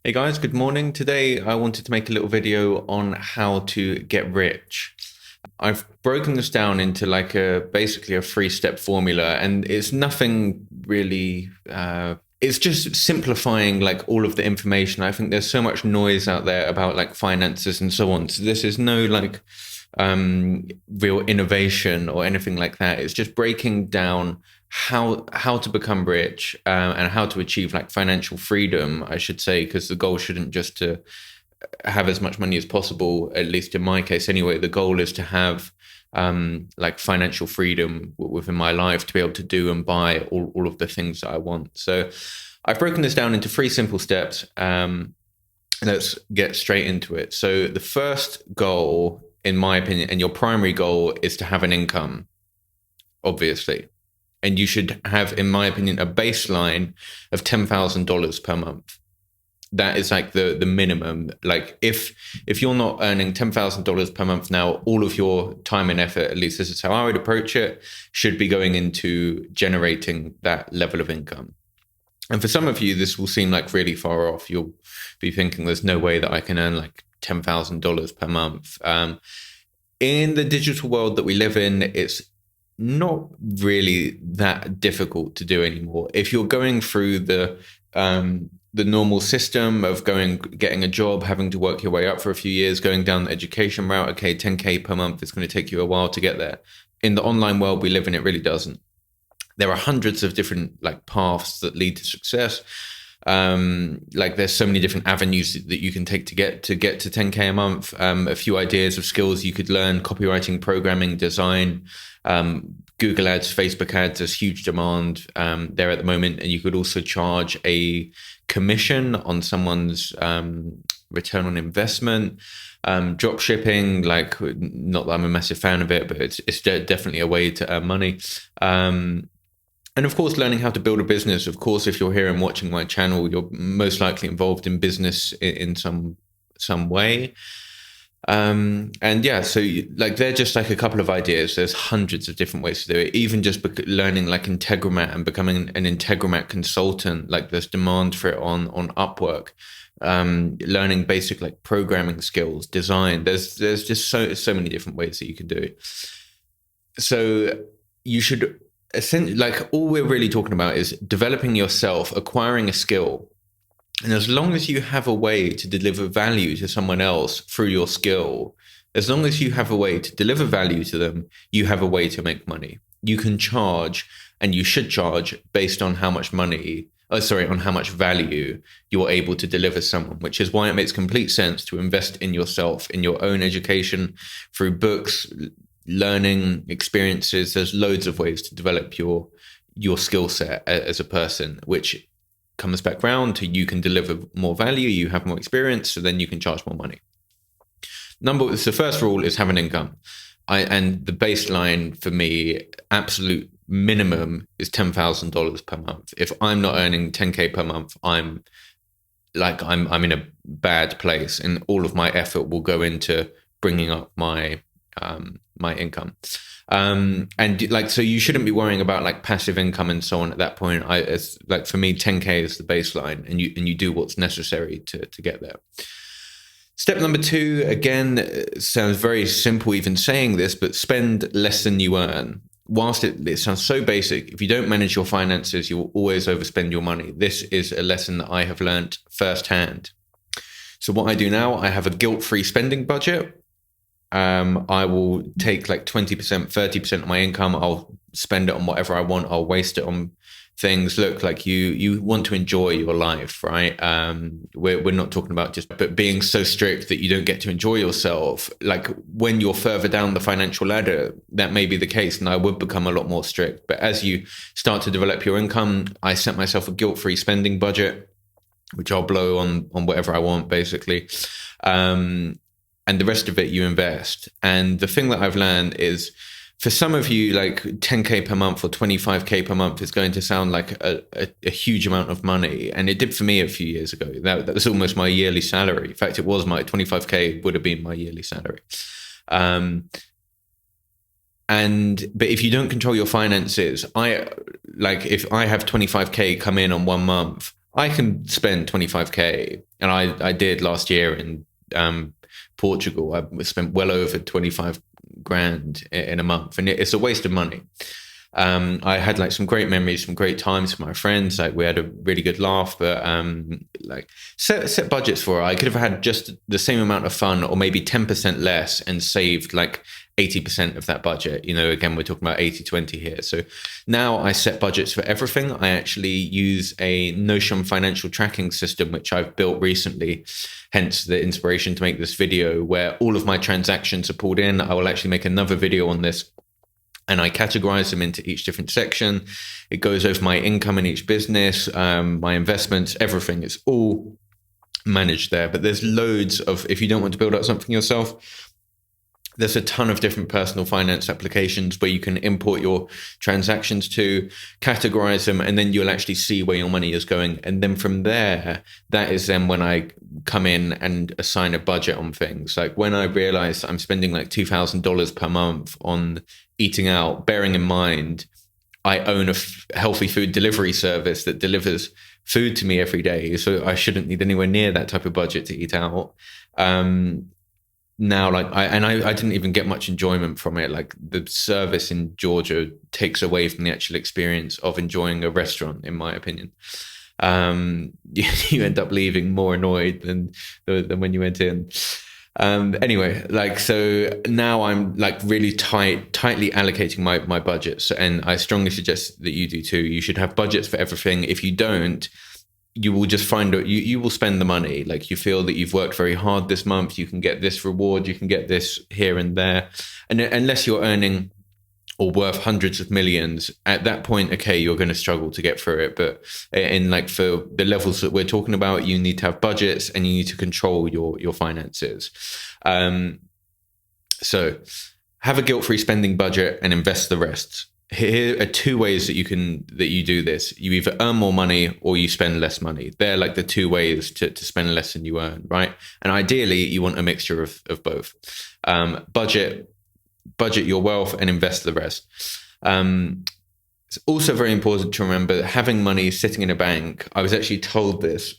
Hey guys, good morning. Today I wanted to make a little video on how to get rich. I've broken this down into basically a 3-step formula, and it's nothing really. It's just simplifying like all of the information. I think there's so much noise out there about like finances and so on. So this is no real innovation or anything like that. It's just breaking down how to become rich, and how to achieve like financial freedom, I should say, because the goal shouldn't just to have as much money as possible. At least in my case anyway, the goal is to have like financial freedom within my life, to be able to do and buy all of the things that I want. So I've broken this down into 3 simple steps. Let's get straight into it. So the first goal, in my opinion, and your primary goal, is to have an income, obviously. And you should have, in my opinion, a baseline of $10,000 per month. That is like the minimum. Like if you're not earning $10,000 per month now, all of your time and effort, at least this is how I would approach it, should be going into generating that level of income. And for some of you, this will seem like really far off. You'll be thinking, there's no way that I can earn like $10,000 per month. In the digital world that we live in, it's not really that difficult to do anymore. If you're going through the normal system of getting a job, having to work your way up for a few years, going down the education route, okay, 10K per month, it's going to take you a while to get there. In the online world we live in, it really doesn't. There are hundreds of different like paths that lead to success. Like there's so many different avenues that you can take to get to 10K a month. A few ideas of skills you could learn: copywriting, programming, design. Google ads, Facebook ads, there's huge demand there at the moment. And you could also charge a commission on someone's return on investment. Dropshipping, like, not that I'm a massive fan of it, but it's definitely a way to earn money. And of course, learning how to build a business. Of course, if you're here and watching my channel, you're most likely involved in business in some way. And yeah, so they're just like a couple of ideas. There's hundreds of different ways to do it. Even just learning like Integromat and becoming an Integromat consultant, like there's demand for it on Upwork. Learning basic like programming skills, design. There's just so many different ways that you can do it. So you should essentially, like, all we're really talking about is developing yourself, acquiring a skill. And as long as you have a way to deliver value to someone else through your skill, as long as you have a way to deliver value to them, you have a way to make money. You can charge, and you should charge, based on how much on how much value you're able to deliver someone, which is why it makes complete sense to invest in yourself, in your own education, through books, learning experiences. There's loads of ways to develop your skill set as a person, which comes back round to you can deliver more value, you have more experience, so then you can charge more money. The first rule is have an income. And the baseline for me, absolute minimum, is $10,000 per month. If I'm not earning 10K per month, I'm in a bad place, and all of my effort will go into bringing up my income. So you shouldn't be worrying about like passive income and so on at that point. It's like, for me, 10K is the baseline, and you do what's necessary to get there. Step number 2, again, sounds very simple even saying this, but spend less than you earn. Whilst it sounds so basic, if you don't manage your finances, you will always overspend your money. This is a lesson that I have learned firsthand. So what I do now, I have a guilt-free spending budget. I will take like 20%, 30% of my income. I'll spend it on whatever I want. I'll waste it on things. Look, like you want to enjoy your life, right? We're not talking about just but being so strict that you don't get to enjoy yourself. Like when you're further down the financial ladder, that may be the case, and I would become a lot more strict. But as you start to develop your income, I set myself a guilt-free spending budget, which I'll blow on whatever I want, basically. And the rest of it you invest. And the thing that I've learned is, for some of you, like 10K per month or 25K per month is going to sound like a huge amount of money. And it did for me a few years ago. That was almost my yearly salary. In fact, it was my 25K would have been my yearly salary. But if you don't control your finances, if I have 25K come in on one month, I can spend 25K, and I did last year in Portugal. I spent well over 25 grand in a month, and it's a waste of money. I had like some great memories, some great times with my friends. Like we had a really good laugh, but like set budgets for it. I could have had just the same amount of fun, or maybe 10% less, and saved like 80% of that budget. You know, again, we're talking about 80-20 here. So now I set budgets for everything. I actually use a Notion financial tracking system, which I've built recently, hence the inspiration to make this video, where all of my transactions are pulled in. I will actually make another video on this, and I categorize them into each different section. It goes over my income in each business, my investments, everything. It's all managed there. But there's loads of, if you don't want to build out something yourself, there's a ton of different personal finance applications where you can import your transactions to, categorize them, and then you'll actually see where your money is going. And then from there, that is then when I come in and assign a budget on things. Like when I realize I'm spending like $2,000 per month on eating out, bearing in mind, I own a healthy food delivery service that delivers food to me every day. So I shouldn't need anywhere near that type of budget to eat out. Now, like I didn't even get much enjoyment from it. Like the service in Georgia takes away from the actual experience of enjoying a restaurant, in my opinion. You end up leaving more annoyed than when you went in. Anyway, like, so now I'm like really tightly allocating my budgets, and I strongly suggest that you do too. You should have budgets for everything. If you don't, you will just find out you will spend the money. Like you feel that you've worked very hard this month, you can get this reward, you can get this here and there. And unless you're earning or worth hundreds of millions, at that point, okay, you're going to struggle to get through it. But in like for the levels that we're talking about, you need to have budgets and you need to control your finances. So have a guilt-free spending budget and invest the rest. Here are two ways that you do this. You either earn more money or you spend less money. They're like the two ways to spend less than you earn, right? And ideally, you want a mixture of both. Budget your wealth and invest the rest. It's also very important to remember that having money sitting in a bank. I was actually told this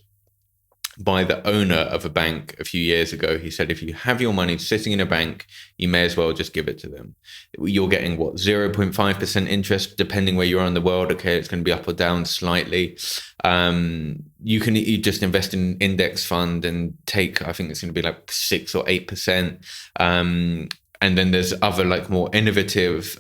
by the owner of a bank a few years ago. He said, if you have your money sitting in a bank, you may as well just give it to them. You're getting 0.5% interest, depending where you are in the world. Okay, it's going to be up or down slightly. You just invest in an index fund and take, I think it's going to be like 6 or 8%. And then there's other like more innovative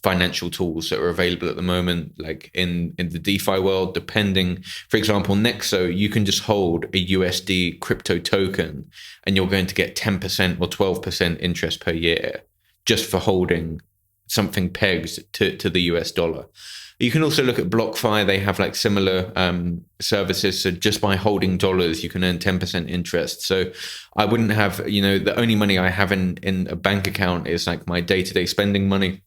financial tools that are available at the moment, like in the DeFi world, depending, for example, Nexo, you can just hold a USD crypto token and you're going to get 10% or 12% interest per year just for holding something pegged to the US dollar. You can also look at BlockFi. They have like similar services. So just by holding dollars, you can earn 10% interest. So I wouldn't have, the only money I have in a bank account is like my day-to-day spending money,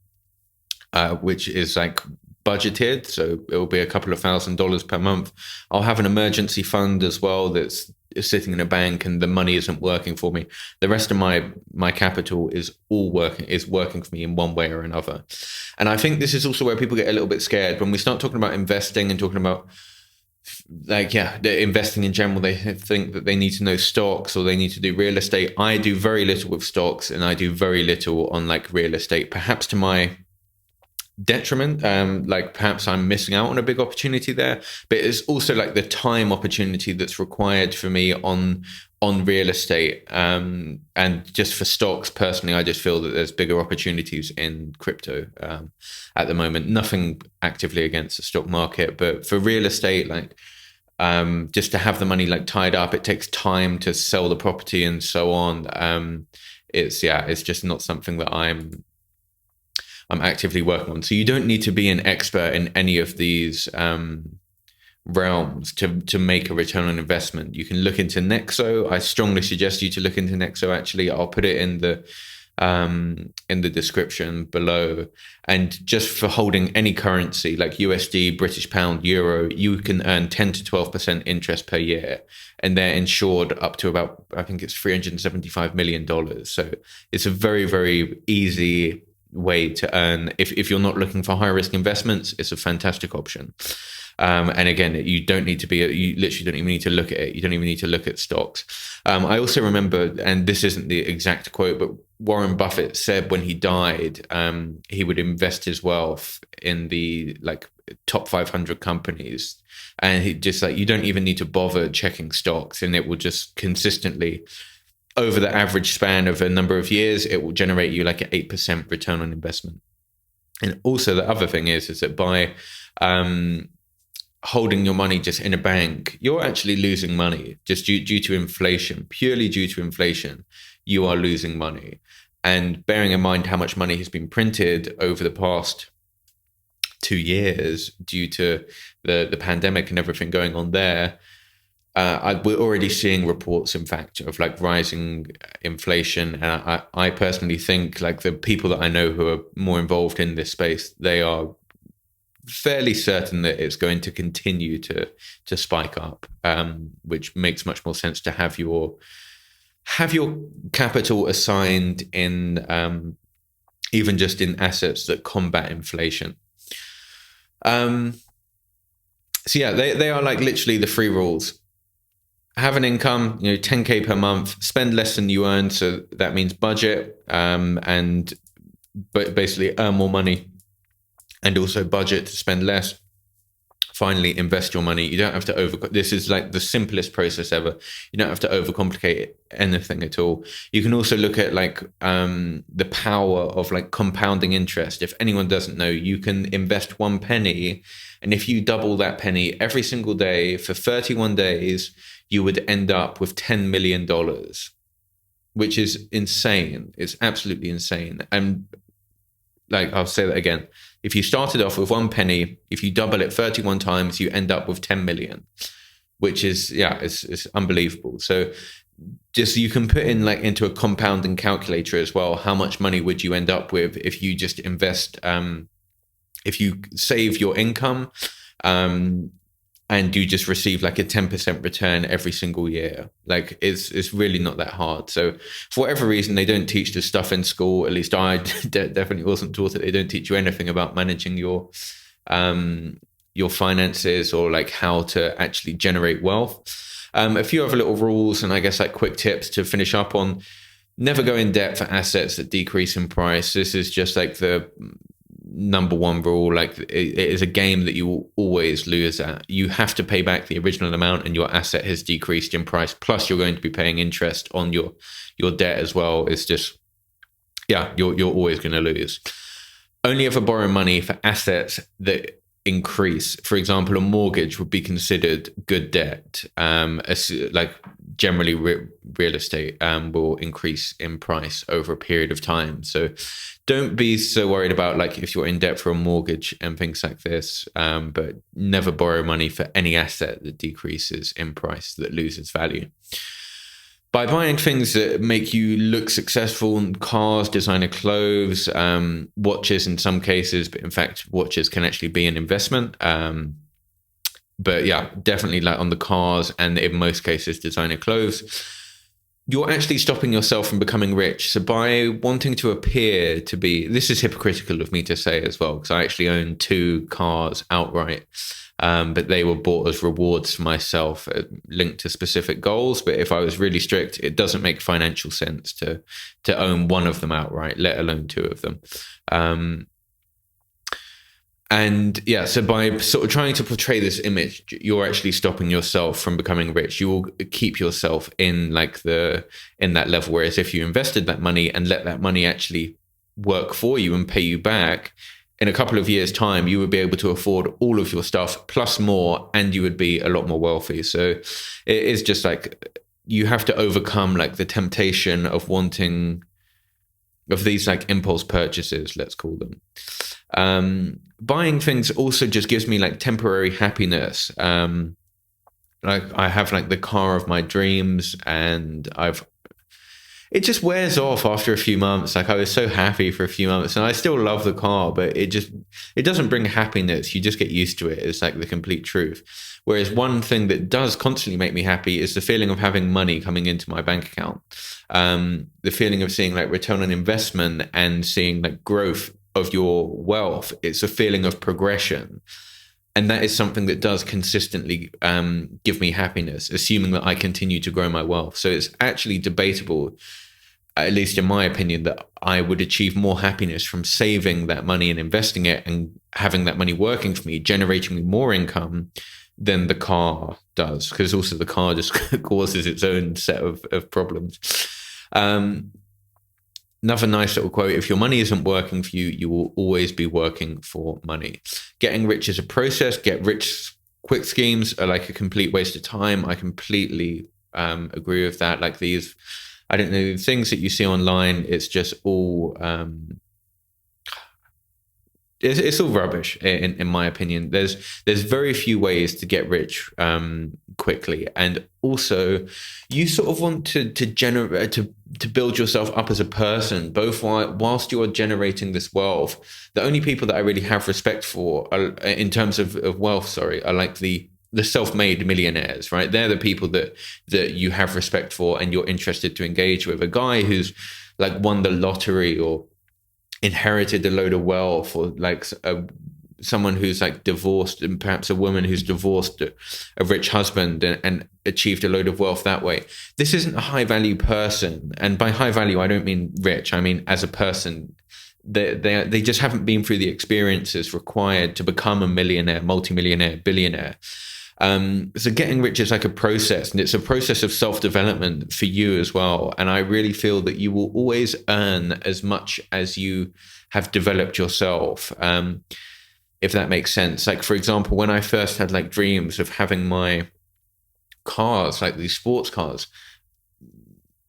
which is like budgeted. So it will be a couple of $1,000s per month. I'll have an emergency fund as well that's sitting in a bank and the money isn't working for me. The rest of my capital is working for me in one way or another. And I think this is also where people get a little bit scared when we start talking about investing and talking about investing in general. They think that they need to know stocks or they need to do real estate. I do very little with stocks and I do very little on like real estate, perhaps to my detriment. Like perhaps I'm missing out on a big opportunity there, but it's also like the time opportunity that's required for me on real estate. And just for stocks personally, I just feel that there's bigger opportunities in crypto at the moment. Nothing actively against the stock market, but for real estate, like just to have the money like tied up, it takes time to sell the property and so on. It's just not something that I'm actively working on. So you don't need to be an expert in any of these realms to make a return on investment. You can look into Nexo. I strongly suggest you to look into Nexo. Actually, I'll put it in the description below. And just for holding any currency like USD, British pound, euro, you can earn 10 to 12% interest per year, and they're insured up to about, I think it's $375 million. So it's a very, very easy way to earn. If you're not looking for high risk investments, it's a fantastic option. And again, you literally don't even need to look at it. You don't even need to look at stocks. I also remember, and this isn't the exact quote, but Warren Buffett said when he died, he would invest his wealth in the like top 500 companies. And he just like, you don't even need to bother checking stocks, and it will just consistently, over the average span of a number of years, it will generate you like an 8% return on investment. And also the other thing is that by holding your money just in a bank, you're actually losing money just due to inflation, purely due to inflation. You are losing money. And bearing in mind how much money has been printed over the past 2 years due to the pandemic and everything going on there, we're already seeing reports, in fact, of like rising inflation. And I personally think like the people that I know who are more involved in this space, they are fairly certain that it's going to continue to spike up, which makes much more sense to have your capital assigned in even just in assets that combat inflation. So yeah, they are like literally the 3 rules. Have an income, 10K per month, spend less than you earn. So that means budget, but basically earn more money, and also budget to spend less. Finally, invest your money. You don't have to this is like the simplest process ever. You don't have to overcomplicate anything at all. You can also look at like the power of like compounding interest. If anyone doesn't know, you can invest 1 penny, and if you double that penny every single day for 31 days, you would end up with $10 million, which is insane. It's absolutely insane. And like, I'll say that again. If you started off with 1 penny, if you double it 31 times, you end up with 10 million, which is, it's unbelievable. So just, you can put in like into a compounding calculator as well, how much money would you end up with if you just invest, if you save your income, and you just receive like a 10% return every single year. Like it's really not that hard. So for whatever reason, they don't teach this stuff in school. At least I definitely wasn't taught it. They don't teach you anything about managing your finances, or like how to actually generate wealth. A few other little rules, and I guess like quick tips to finish up on. Never go in debt for assets that decrease in price. This is just like the number 1 rule. Like it is a game that you will always lose at. You have to pay back the original amount, and your asset has decreased in price, plus you're going to be paying interest on your debt as well. It's just, you're always going to lose. Only ever borrow money for assets that increase. For example, a mortgage would be considered good debt. Like generally real estate will increase in price over a period of time. So don't be so worried about like if you're in debt for a mortgage and things like this, but never borrow money for any asset that decreases in price, that loses value. By buying things that make you look successful, cars, designer clothes, watches in some cases, but in fact, watches can actually be an investment. But yeah, definitely like on the cars, and in most cases, designer clothes, you're actually stopping yourself from becoming rich. So by wanting to appear to be, this is hypocritical of me to say as well, because I actually own 2 cars outright. But they were bought as rewards for myself, linked to specific goals. But if I was really strict, it doesn't make financial sense to own 1 of them outright, let alone 2 of them. And yeah, so by sort of trying to portray this image, you're actually stopping yourself from becoming rich. You will keep yourself in like in that level. Whereas if you invested that money and let that money actually work for you and pay you back, in a couple of years' time, you would be able to afford all of your stuff plus more, and you would be a lot more wealthy. So it is just like, you have to overcome like the temptation of these like impulse purchases, let's call them. Buying things also just gives me like temporary happiness. Like I have like the car of my dreams, and it just wears off after a few months. Like I was so happy for a few months, and I still love the car, but it doesn't bring happiness. You just get used to it. It's like the complete truth. Whereas one thing that does constantly make me happy is the feeling of having money coming into my bank account. The feeling of seeing like return on investment and seeing like growth of your wealth. It's a feeling of progression. And that is something that does consistently give me happiness, assuming that I continue to grow my wealth. So it's actually debatable, at least in my opinion, that I would achieve more happiness from saving that money and investing it and having that money working for me, generating me more income than the car does. Because also the car just causes its own set of problems. Another nice little quote: if your money isn't working for you, you will always be working for money. Getting rich is a process. Get rich quick schemes are like a complete waste of time. I completely agree with that. Like these, I don't know, things that you see online, it's just all it's all rubbish in my opinion. There's very few ways to get rich quickly, and also you sort of want to generate to build yourself up as a person, both whilst you are generating this wealth. The only people that I really have respect for are, in terms of wealth, sorry, are like the self-made millionaires, right? They're the people that you have respect for and you're interested to engage with. A guy who's like won the lottery or inherited a load of wealth, or like someone who's like divorced, and perhaps a woman who's divorced a rich husband and achieved a load of wealth that way. This isn't a high value person. And by high value, I don't mean rich. I mean, as a person, they just haven't been through the experiences required to become a millionaire, multimillionaire, billionaire. So getting rich is like a process, and it's a process of self-development for you as well. And I really feel that you will always earn as much as you have developed yourself, if that makes sense. Like, for example, when I first had like dreams of having my cars, like these sports cars,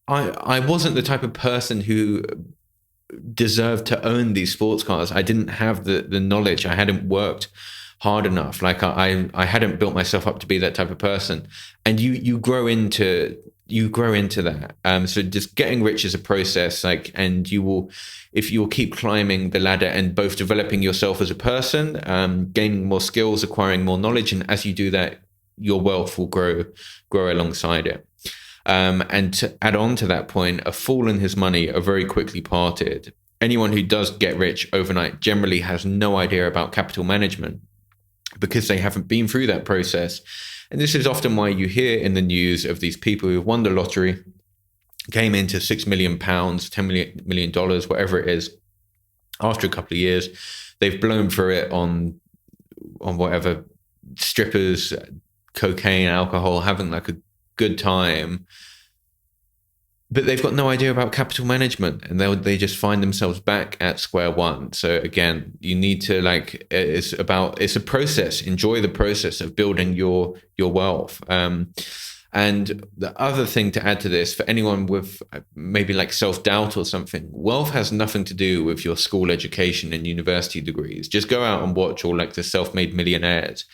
I wasn't the type of person who deserved to own these sports cars. I didn't have the knowledge. I hadn't worked hard enough. Like I hadn't built myself up to be that type of person. And you grow into that. So just getting rich is a process, like, and if you'll keep climbing the ladder and both developing yourself as a person, gaining more skills, acquiring more knowledge. And as you do that, your wealth will grow alongside it. And to add on to that point, a fool and his money are very quickly parted. Anyone who does get rich overnight generally has no idea about capital management, because they haven't been through that process. And this is often why you hear in the news of these people who won the lottery, came into £6 million, $10 million, whatever it is. After a couple of years, they've blown through it on whatever, strippers, cocaine, alcohol, having like a good time. But they've got no idea about capital management, and they just find themselves back at square one. So again, you need to it's a process. Enjoy the process of building your wealth. And the other thing to add to this, for anyone with maybe like self-doubt or something, wealth has nothing to do with your school education and university degrees. Just go out and watch all like the self-made millionaires.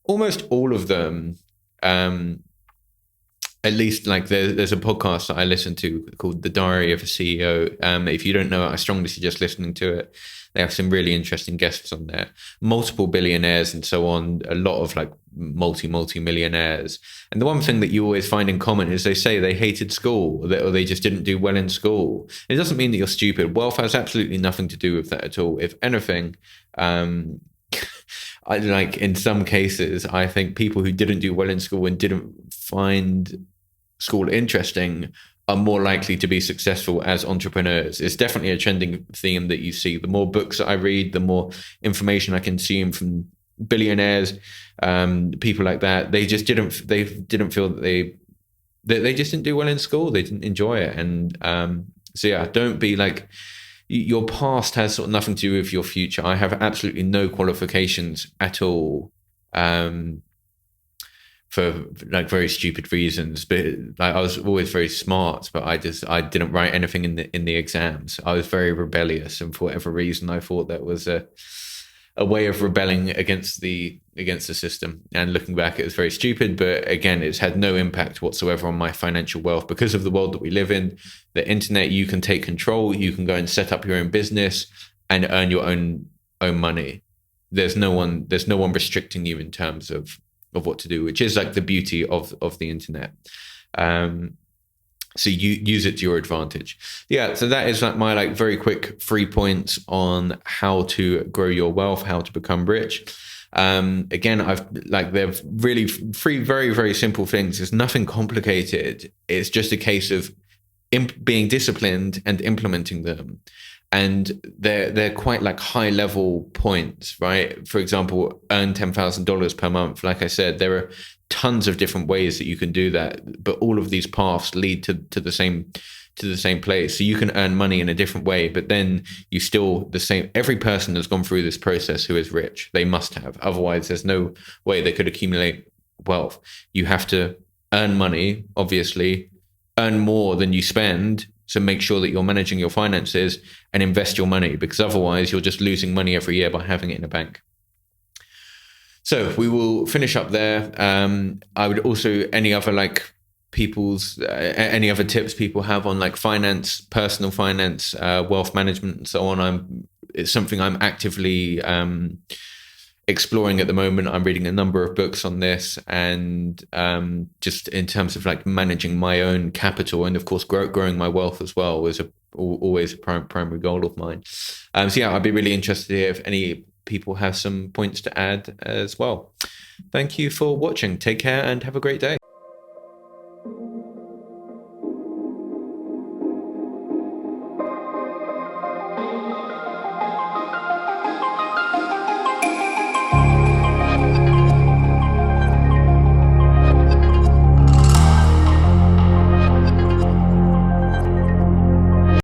Almost all of them, at least like there's a podcast that I listen to called The Diary of a CEO. If you don't know it, I strongly suggest listening to it. They have some really interesting guests on there, multiple billionaires and so on, a lot of like multi-millionaires. And the one thing that you always find in common is they say they hated school, or they just didn't do well in school. It doesn't mean that you're stupid. Wealth has absolutely nothing to do with that at all. If anything, I like in some cases, I think people who didn't do well in school and didn't find school interesting are more likely to be successful as entrepreneurs. It's definitely a trending theme that you see. The more books that I read, the more information I consume from billionaires, people like that. They didn't feel that they just didn't do well in school. They didn't enjoy it. And so yeah, don't be like, your past has sort of nothing to do with your future. I have absolutely no qualifications at all, for like very stupid reasons. But like I was always very smart, but I didn't write anything in the exams. I was very rebellious, and for whatever reason, I thought that was a way of rebelling against the system. And looking back, it was very stupid. But again, it's had no impact whatsoever on my financial wealth because of the world that we live in. The internet, you can take control. You can go and set up your own business and earn your own money. There's no one restricting you in terms of what to do, which is like the beauty of the internet. So you use it to your advantage. Yeah, so that is like my like very quick 3 points on how to grow your wealth, how to become rich. Again, they're really three very, very simple things. There's nothing complicated. It's just a case of being disciplined and implementing them. And they're quite like high level points, right? For example, earn $10,000 per month. Like I said, there are tons of different ways that you can do that, but all of these paths lead to the same place. So you can earn money in a different way, but then you still the same. Every person has gone through this process who is rich. They must have. Otherwise, there's no way they could accumulate wealth. You have to earn money, obviously, earn more than you spend. So make sure that you're managing your finances and invest your money, because otherwise you're just losing money every year by having it in a bank. So we will finish up there. I would also, any other tips people have on like finance, personal finance, wealth management, and so on. It's something I'm actively exploring at the moment. I'm reading a number of books on this, and just in terms of like managing my own capital, and of course growing my wealth as well was always a primary goal of mine. So yeah, I'd be really interested to hear if any people have some points to add as well. Thank you for watching. Take care and have a great day.